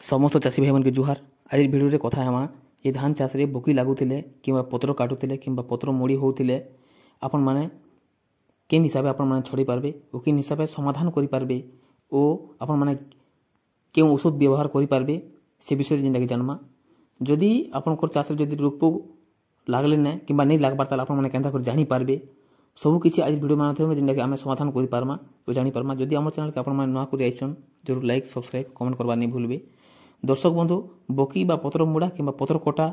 समस्त चाषी भाई मन के जुहार। आज भिडियो रे कथा हेमा ये धान चाष रे बोकी लागुतिले किंबा पत्र काटुतिले किंबा पत्र मोड़ी होउतिले आपण माने केन हिसाबे आपण माने छड़ी पारबे ओ केन हिसाबे समाधान करि पारबे ओ आपण माने केउ औषध व्यवहार करि पारबे से विषय जिंदा के जानमा। जदि आपण को चाष रे जदि रोग पोग लागले ने किंबा नहीं लागबार ताला आपण माने केंता कर जानि पारबे सब किछि आज वीडियो माध्यम जिंदा के आमे समाधान करि पारमा ओ जानि पारमा। जदि हमर चैनल के आपण माने नवा करि आइछन जरूर लाइक सब्सक्राइब कमेंट करबा नहीं भूलबे। दर्शक बंधु बोकी बा पत्र मुड़ा कि पत्र कटा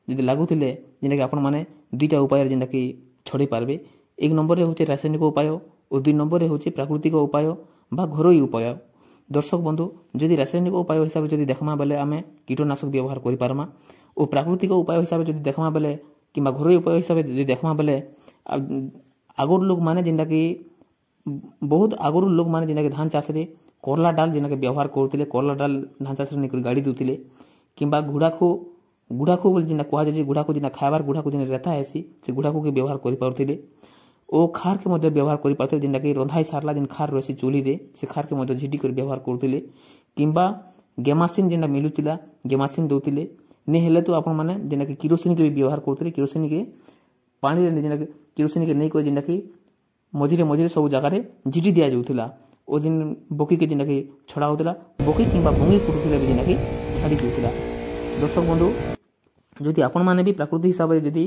जदि लागुतिले जिंदा कि आपण माने दुईटा उपाय जिंदा कि छड़ी पारबे। एक नंबर रे होचे रासायनिक उपाय और दुई नंबर रे होचे प्राकृतिक उपाय बा घरोई उपाय। दर्शक बंधु जदि रासायनिक उपाय हिसाब से जदि देखमा बेले आमे कीटनाशक व्यवहार करि पारमा और प्राकृतिक उपाय हिसाब से जदि देखमा बेले किंबा घरोई उपाय हिसाब से जदि देखमा बेले आगुर लोग माने जिंदा कि बहुत आगुर लोग माने जिंदा कि धान चाष रे करला डाल जिना के व्यवहार करते करला डाल धान चाष नहीं गाड़ी दूसरे कि गुड़ाखो बोले जिना कह जाए गुड़ाखो जिना खाइबार गुड़ाखो जिना रेता हेसी से गुड़ाखो के व्यवहार करें ओ खार के मध्य व्यवहार करें जिना कि रंधाई सारला जिन खार रही चूली रे से खार के मध्य झिटी कर व्यवहार करते कि गेमासीन जिना मिलूला गेमासीन दौते नहीं हेले तो आपण मैंने जिना कि किरोसिन के भी व्यवहार करते किरोसिन के पानी जिना किरोसिन के नहीं कर जिना कि मझिरे मझिरे सब जगह झिटी दि जाऊला ओ जिन बोकी के जिना कि छड़ा होता बोकी कि भंगी फुटुला भी जिना कि छाड़ी दूसरा। दर्शक बंधु जदि आपण मैंने भी प्राकृतिक हिसाब से जदि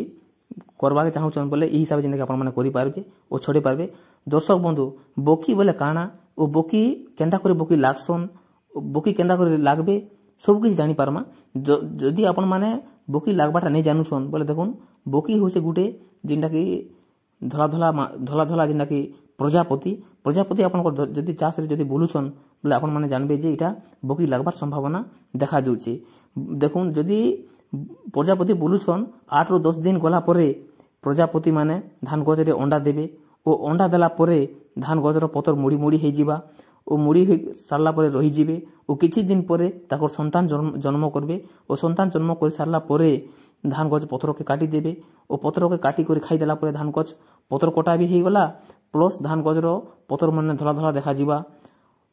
करवाके चाहून बोले यही हिसाब से जिना कि आपण मैंने करि पारबे और छड़े पारबे। दर्शक बंधु बोकी बोले काना ओ बोकी केंदा करे बोकी लागसन बोकी केंदा करे लागबे सब किछ जानि पारमा। जदि आपण माने बोकी लागबाटा नहीं जानूछन बोले देखुन बोकी होचे गुटे जिनटा कि धला धला जिनटा कि प्रजापति आपन जदि चाष जदि बुलुछन बोले आपण माने जानबे जे इटा बोकी लागबार संभावना देखा जाउची। देखुन जदि प्रजापति बुलुछन 8 ରୁ 10 दिन गला परे प्रजापति माने धान गज रे अंडा देबे ओ अंडा देला परे धान गजर पतर मुड़ी मुड़ी हे जिबा ओ मुड़ी हे सारला परे रही जिबे ओ किछि दिन परे ताकर संतान जन्म करबे ओ संतान जन्म कर सारला परे धान गज पतर के काटी देबे ओ पतर के काटी कर खाई देला परे धान गज पतर कटा भी हे गला प्लस धान गजर पतर मन धला धला देखा जिबा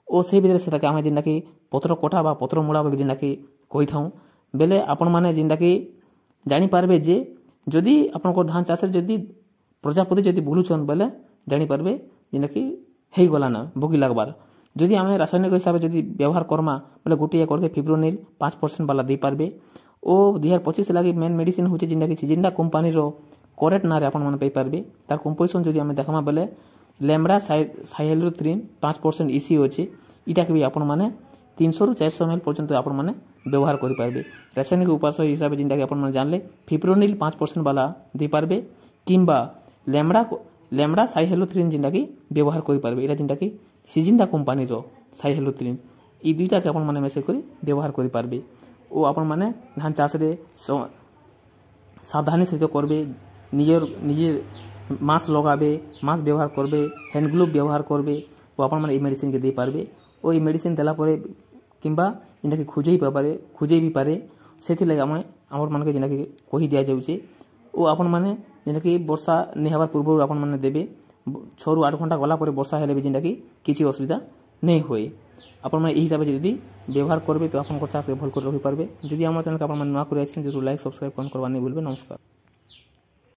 ओ से भितर सेटा के आमे जिंदा कि पतर कटा बा पतर मुड़ा बा जिंदा कि कहि थाउ बेले आपण माने जिंदा कि जानि पारबे जे जदि आपण को धान चाष जदि प्रजापति जदि बुलुछन बेले जानि पारबे जिंदा कि हे गला ना बोकी लागबार। जदि आमे रासायनिक हिसाब से जदि व्यवहार करमा बेले गोटे एकड़ के फिब्रोनिल 5% वाला दे पारबे ओ 2025 लागी मेन मेडिसिन होचे जिंदा कि जिंदा कंपनी रो करेक्ट ना रे आपण माने पई पारबे। तार कंपोजिशन जदि आमे देखमा बेले लेम्ब्रा साइहेलोथ्रिन 5% इसी होचे इटा के भी आपण माने 300 ରୁ 400 ml पर्यंत आपण माने व्यवहार करि पारबे। रासायनिक उपाय हिसाब से जिंदा कि आपण माने जानले फिब्रोनिल 5% वाला दे पारबे किंबा लेम्ब्रा साइहेलोथ्रिन जिंदा कि व्यवहार करि पारबे। इटा जिंदा कि सिजिंदा कंपनी रो साइहेलोथ्रिन ई दुईटा के आपण माने मेसे करि व्यवहार करि पारबे ओ आपण माने धान चाष रे सावधानी सहित करबे निजे मास्क लगाबे मास्क व्यवहार करबे हैंड ग्लोव व्यवहार करबे ओ आपण माने ई मेडिसिन के दे पारबे ओ ई मेडिसिन देला परे किंबा जिंदा कि खुजै भी पारे सेथि लागि हमर मन के जिंदा कि कहि दिया जाउचे ओ आपण माने जिंदा कि वर्षा नहीं हबार पूर्व आपण माने देबे 6 ରୁ 8 घंटा गला परे वर्षा हेले भी जिंदा कि किछि असुविधा नहीं होय। आपण माने ई हिसाब से जदि व्यवहार करबे तो आपण को चाष के भल कर रहि पारबे। जदि हमर चैनल के आपण माने नवा करे आछन जरूर लाइक सब्सक्राइब करबा नहीं भूलबे। नमस्कार।